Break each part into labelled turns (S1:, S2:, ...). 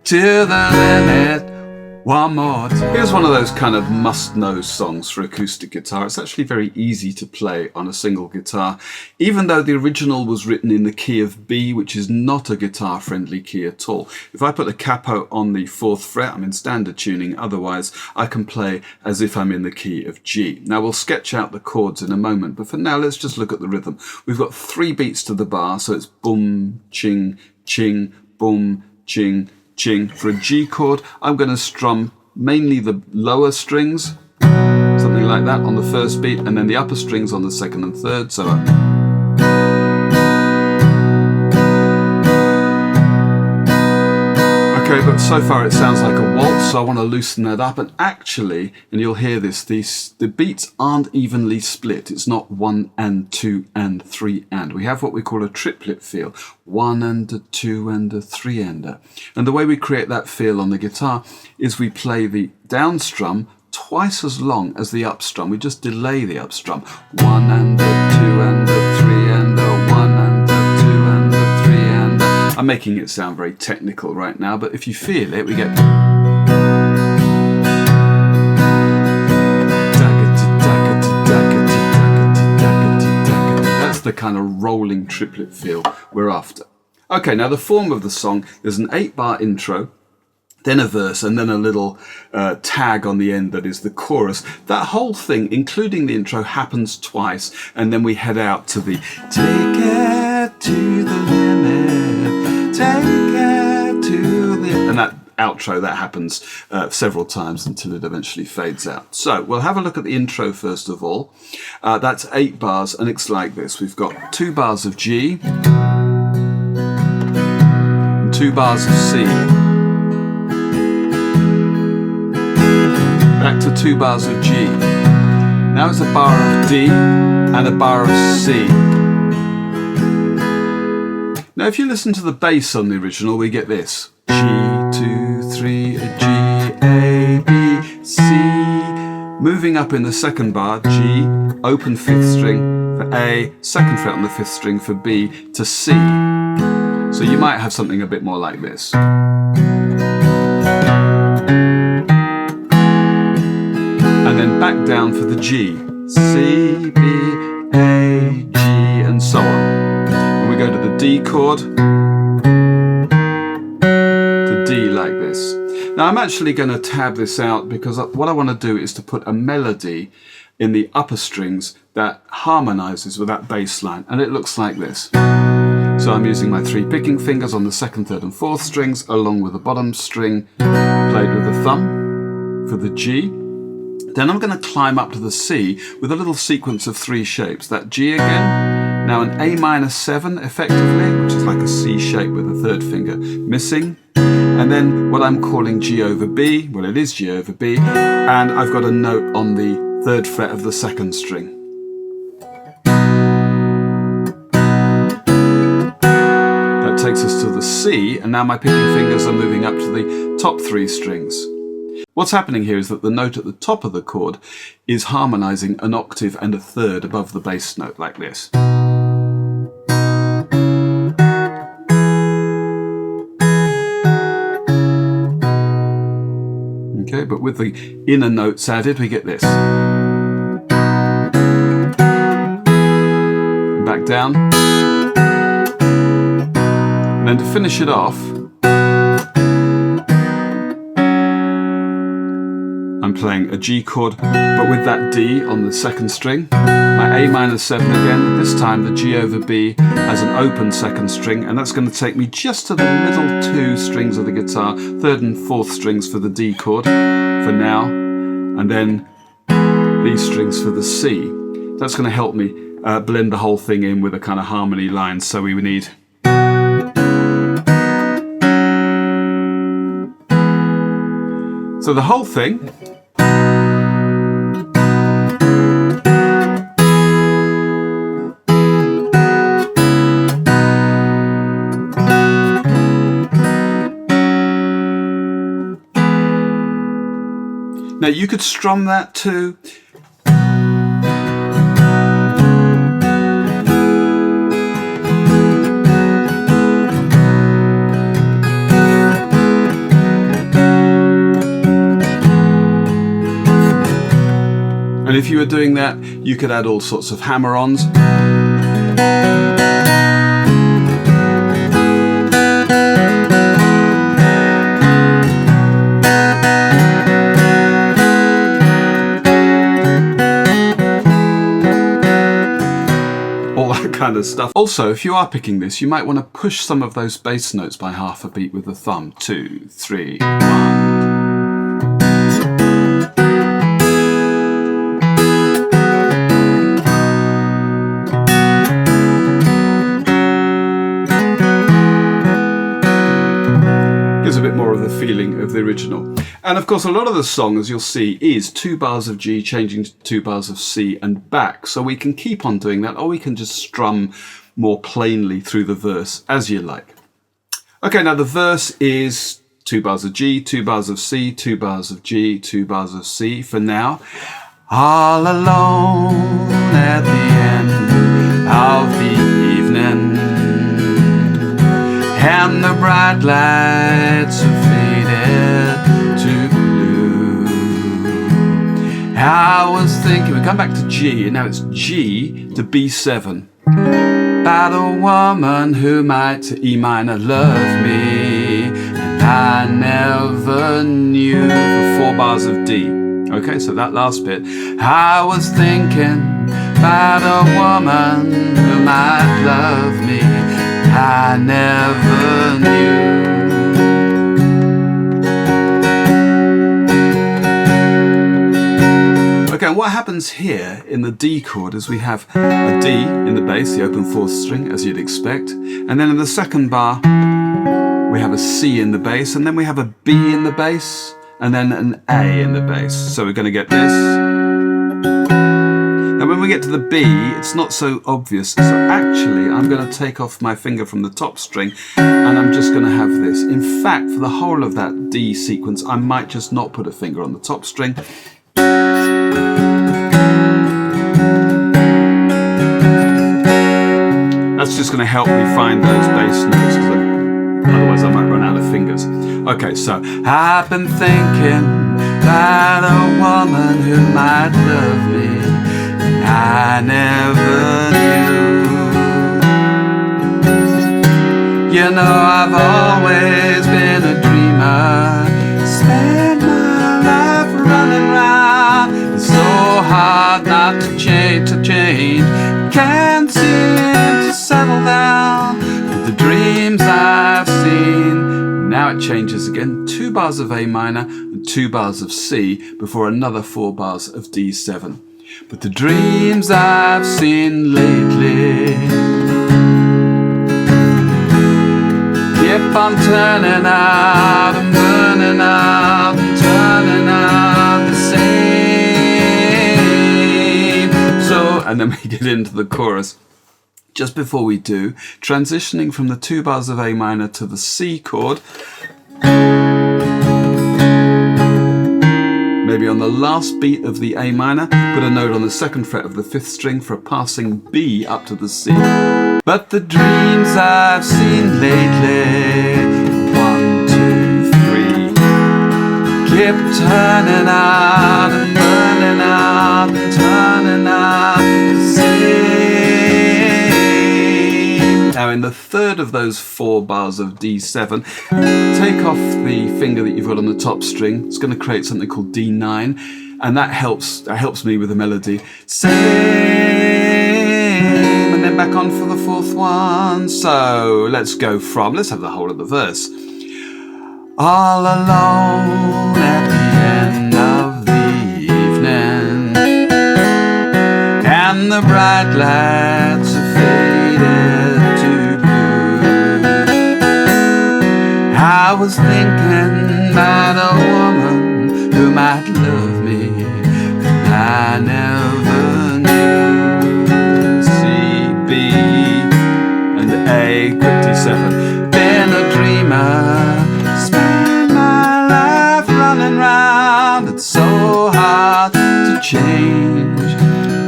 S1: to the limit. One more. Here's one of those kind of must-know songs for acoustic guitar. It's actually very easy to play on a single guitar, even though the original was written in the key of B, which is not a guitar-friendly key at all. If I put the capo on the 4th fret, I'm in standard tuning, otherwise I can play as if I'm in the key of G. Now we'll sketch out the chords in a moment, but for now let's just look at the rhythm. We've got 3 beats to the bar, so it's boom, ching, ching, boom, ching, ching. For a G chord, I'm going to strum mainly the lower strings, something like that on the first beat, and then the upper strings on the 2nd and 3rd. So okay, but so far it sounds like a waltz, so I want to loosen that up. And actually, and you'll hear this, the beats aren't evenly split. It's not 1 and 2 and 3 and. We have what we call a triplet feel. 1 and a 2 and a 3 and a. And the way we create that feel on the guitar is we play the down strum twice as long as the up strum. We just delay the up strum. 1 and a 2 and a 3 and a 1 and a 2 and a 3 and a. I'm making it sound very technical right now, but if you feel it, we get that's the kind of rolling triplet feel we're after. Okay, now the form of the song, there's an 8-bar intro, then a verse, and then a little tag on the end that is the chorus. That whole thing, including the intro, happens twice, and then we head out to the take it to the limit, take it to the... And that outro, that happens several times until it eventually fades out. So we'll have a look at the intro first of all. That's 8 bars, and it's like this. We've got 2 bars of G, and 2 bars of C, back to 2 bars of G. Now it's a bar of D and a bar of C. Now if you listen to the bass on the original, we get this. G, 2, 3, a G, A, B, C. Moving up in the 2nd bar, G, open 5th string for A, 2nd fret on the 5th string for B to C. So you might have something a bit more like this. And then back down for the G, C, B, A, G, and so on. And we go to the D chord, to D like this. Now I'm actually going to tab this out because what I want to do is to put a melody in the upper strings that harmonizes with that bass line, and it looks like this. So I'm using my 3 picking fingers on the 2nd, 3rd and 4th strings, along with the bottom string played with the thumb for the G. Then I'm going to climb up to the C with a little sequence of 3 shapes. That G again, now an A minor 7 effectively, which is like a C shape with a 3rd finger missing. And then what I'm calling G over B, well it is G over B, and I've got a note on the 3rd fret of the 2nd string. That takes us to the C, and now my picking fingers are moving up to the top 3 strings. What's happening here is that the note at the top of the chord is harmonizing an octave and a 3rd above the bass note like this. Okay, but with the inner notes added, we get this. And back down. And then to finish it off, I'm playing a G chord, but with that D on the 2nd string. My A minor 7 again, this time the G over B as an open 2nd string, and that's going to take me just to the middle 2 strings of the guitar, 3rd and 4th strings for the D chord for now, and then these strings for the C. That's going to help me blend the whole thing in with a kind of harmony line, so we need... So the whole thing now you could strum that too. And if you were doing that, you could add all sorts of hammer-ons. Kind of stuff. Also, if you are picking this, you might want to push some of those bass notes by half a beat with the thumb. 2, 3, 1. Gives a bit more of the feeling of the original. And of course, a lot of the song, as you'll see, is 2 bars of G changing to 2 bars of C and back. So we can keep on doing that, or we can just strum more plainly through the verse as you like. Okay, now the verse is 2 bars of G, 2 bars of C, 2 bars of G, 2 bars of C for now. All alone at the end of the evening, and the bright lights are faded to blue. I was thinking, we come back to G, and now it's G to B7. About a woman who might to E minor love me, and I never knew, for 4 bars of D. Okay, so that last bit. I was thinking about a woman who might love me, I never knew. Okay, and what happens here in the D chord is we have a D in the bass, the open 4th string, as you'd expect. And then in the second bar, we have a C in the bass, and then we have a B in the bass, and then an A in the bass. So we're going to get this. Now when we get to the B, it's not so obvious. So actually, I'm going to take off my finger from the top string, and I'm just going to have this. In fact, for the whole of that D sequence, I might just not put a finger on the top string. That's just going to help me find those bass notes, otherwise I might run out of fingers. Okay, so I've been thinking about a woman who might love me, and I never knew. You know, I've always been a dreamer, spent my life running round. It's so hard not to change, can't seem to settle down with the dreams I've seen. Now it changes again, 2 bars of A minor and 2 bars of C before another 4 bars of D7. But the dreams I've seen lately keep on turning out and burning out and turning out the same. So, and then we get into the chorus. Just before we do, transitioning from the 2 bars of A minor to the C chord, maybe on the last beat of the A minor, put a note on the 2nd fret of the 5th string for a passing B up to the C. But the dreams I've seen lately, 1, 2, 3, keep turning out and burning out and turning out the same. Now in the 3rd of those 4 bars of D7, take off the finger that you've got on the top string. It's going to create something called D9, and that helps me with the melody. Same, and then back on for the 4th one. So let's have the whole of the verse. All alone at the end of the evening, and the bright lights are faded to blue. I was thinking about a woman who might love me, and I never knew. C, B, and A, quick D7. Been a dreamer, spent my life running round. It's so hard to change,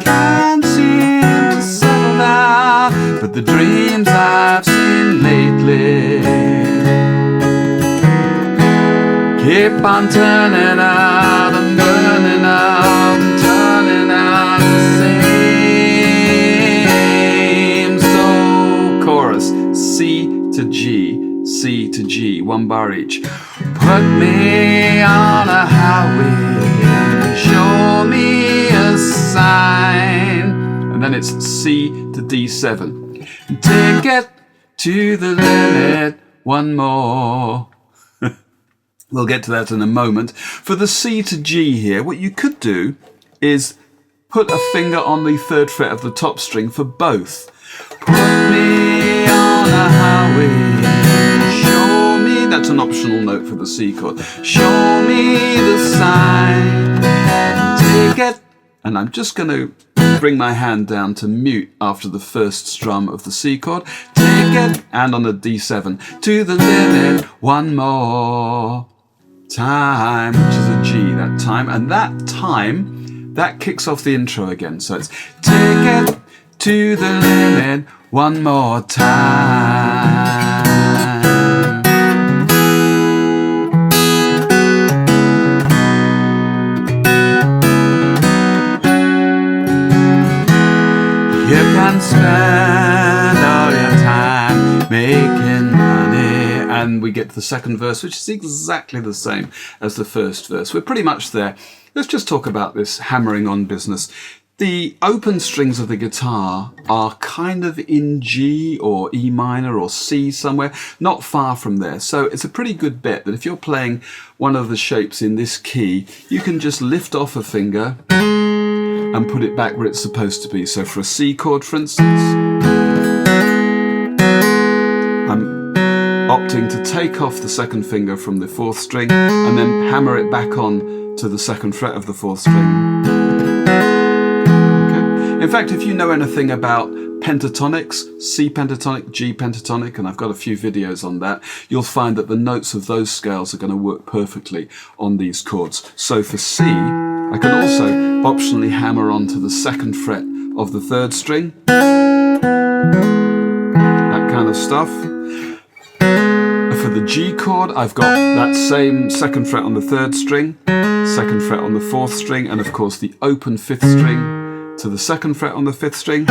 S1: can't seem to settle down. But the dreams I've seen lately keep on turning out and burning out and turning C to G, 1 bar each. Put me on a highway and show me a sign. And then it's C to D7. Take it to the limit, one more. We'll get to that in a moment. For the C to G here, what you could do is put a finger on the 3rd fret of the top string for both. Put me on a highway, show me, that's an optional note for the C chord. Show me the sign, take it, and I'm just going to bring my hand down to mute after the 1st strum of the C chord. Take it, and on the D7, to the limit, one more time, which is a G that time, and that time, that kicks off the intro again. So it's take it to the limit, one more time. You can spend all your time making money. And we get to the 2nd verse, which is exactly the same as the 1st verse. We're pretty much there. Let's just talk about this hammering on business. The open strings of the guitar are kind of in G or E minor or C somewhere, not far from there. So it's a pretty good bet that if you're playing one of the shapes in this key, you can just lift off a finger and put it back where it's supposed to be. So for a C chord, for instance, I'm opting to take off the 2nd finger from the 4th string and then hammer it back on to the 2nd fret of the 4th string. In fact, if you know anything about pentatonics, C pentatonic, G pentatonic, and I've got a few videos on that, you'll find that the notes of those scales are going to work perfectly on these chords. So for C, I can also optionally hammer on to the 2nd fret of the 3rd string, that kind of stuff. For the G chord, I've got that same 2nd fret on the 3rd string, 2nd fret on the 4th string, and of course the open 5th string to the 2nd fret on the 5th string.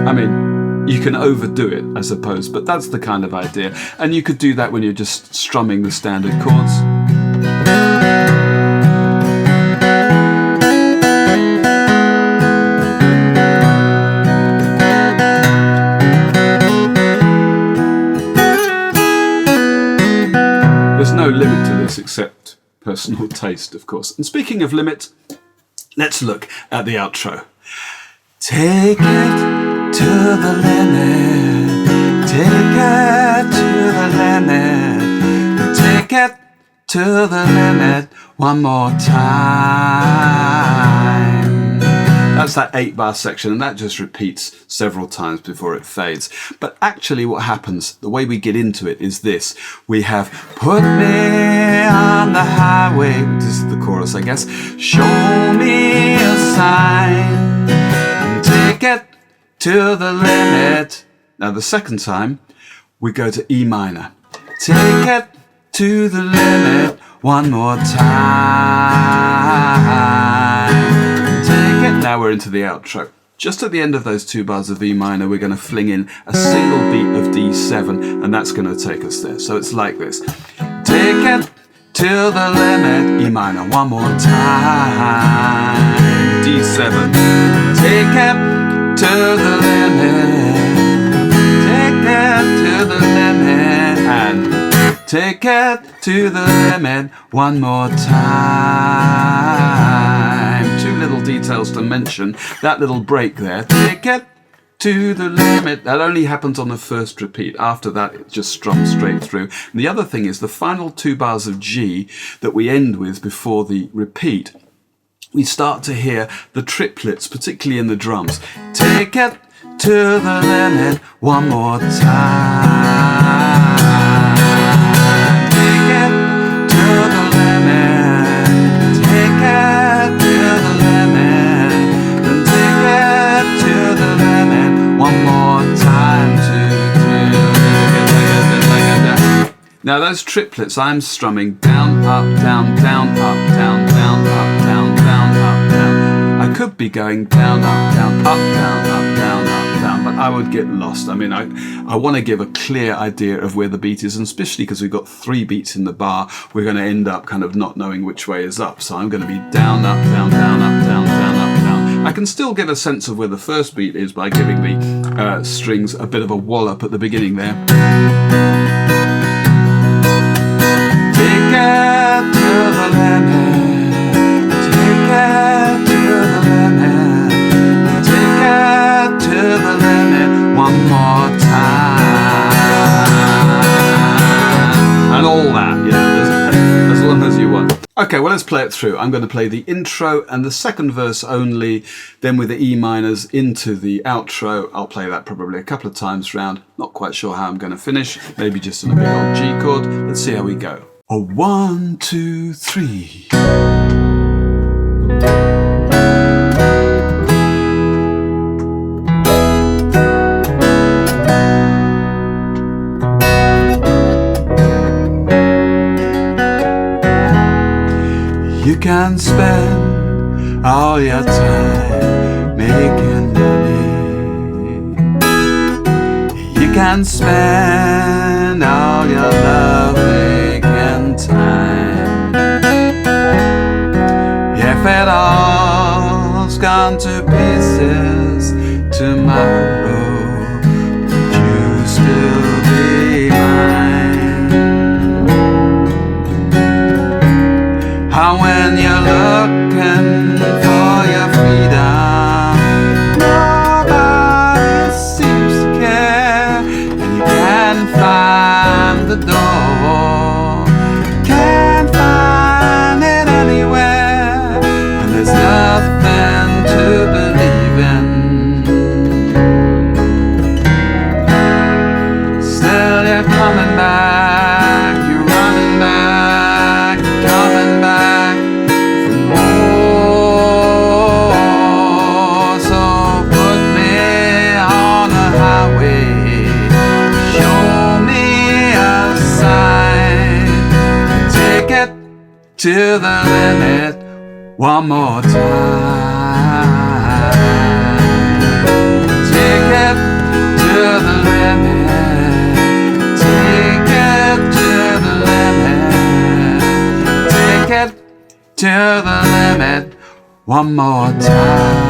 S1: I mean, you can overdo it, I suppose, but that's the kind of idea. And you could do that when you're just strumming the standard chords. There's no limit to this except personal taste, of course. And speaking of limit, let's look at the outro. Take it to the limit, take it to the limit, take it to the limit, one more time. That's that 8-bar section, and that just repeats several times before it fades. But actually what happens, the way we get into it is this. We have put me on the highway, this is the chorus I guess, show me a sign, take it to the limit. Now the 2nd time we go to E minor, take it to the limit, one more time, take it. Now we're into the outro. Just at the end of those 2 bars of E minor, we're going to fling in a single beat of D7, and that's going to take us there. So it's like this. Take it to the limit, E minor, one more time, D7. Take it to the limit, take it to the limit, and take it to the limit, one more time. 2 little details to mention. That little break there, take it to the limit, that only happens on the 1st repeat. After that, it just strums straight through. And the other thing is the final 2 bars of G that we end with before the repeat, we start to hear the triplets, particularly in the drums. Take it to the limit, one more time. Take it to the limit, take it to the limit, then take it to the limit, one more time. Now those triplets, I'm strumming down, up, down, down, up, down, down, up, down, down, up, down. I could be going down, up, down, up, down, up, down, up, down, but I would get lost. I mean, I want to give a clear idea of where the beat is, and especially because we've got 3 beats in the bar, we're going to end up kind of not knowing which way is up. So I'm going to be down, up, down, down, up, down, down, up, down. I can still get a sense of where the first beat is by giving the strings a bit of a wallop at the beginning there. Take it to the limit, take it to the limit, take it to the limit one more time. And all that, you know, as long as you want. Okay, well, let's play it through. I'm going to play the intro and the second verse only, then with the E minors into the outro. I'll play that probably a couple of times round. Not quite sure how I'm going to finish. Maybe just in a big old G chord. Let's see how we go. 1, 2, 3. You can spend all your time making money. You can spend all your love making time. If it all's gone to pieces tomorrow, would you still be mine? How when you're looking for your freedom, nobody seems to care, and you can't find the door, can't find it anywhere, and there's nothing to believe in. Still you're coming back, you're running back, coming back. To the limit one more time. Take it to the limit. Take it to the limit. Take it to the limit one more time.